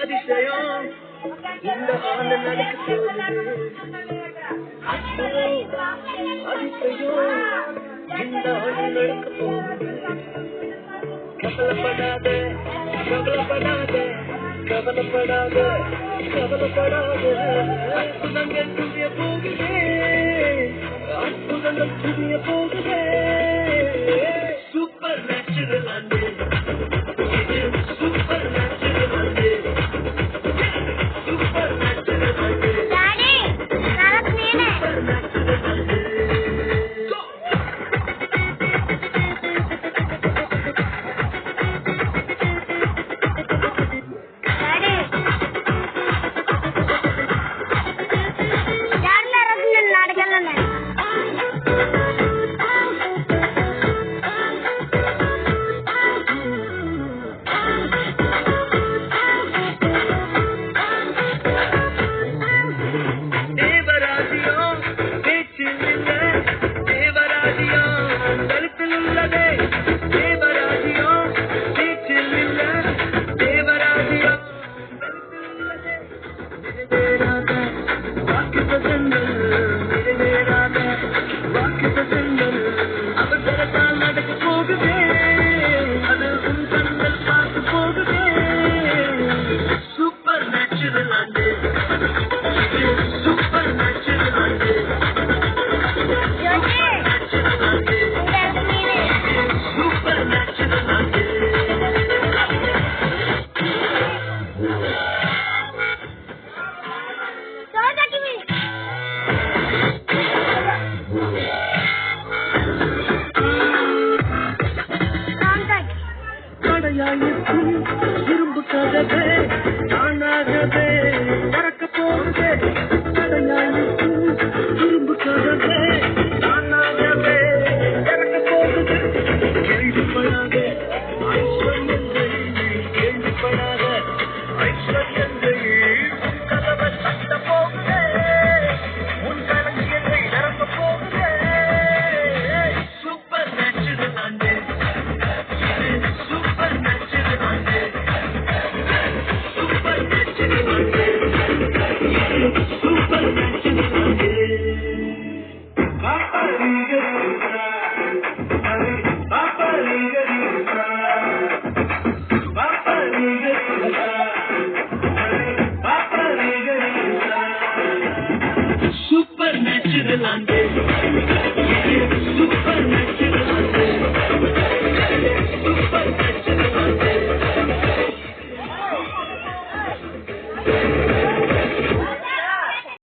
அதிசயம் இந்த ஆண்டு நடக்க போகுது. அதிசயம் இந்த ஆண்டு நடக்க போகுது. கவலைப்படாத கவலைப்படாத கவலைப்படாத கவலைப்படாத அற்புதங்கள் புதிய போகுதே அற்புதங்கள் புதிய போகுதே supernatural and supernatural and supernatural and daddy Sarath நீனே சூப்பர் நேச்சுரல் அண்டு இரும்பு கதவே தானாகவே மறக்க போகுதே இரும்பு கதவே தானாகவே மறக்க போகுது கேள்விப்படாத ஐஸ்வர்யங்கள் கேள்விப்படாத ஐஸ்வர்யங்கள் கதவை தட்ட போகுதே உன் களஞ்சியத்தை நிரப்ப போகுதே supernatural and supernatural and supernatural and supernatural and பாப்பா நீங்கரிசா பாப்பா நீங்கரிசா பாப்பா நீங்கரிசா பாப்பா நீங்கரிசா சூப்பர் நேச்சுரல் அண்டு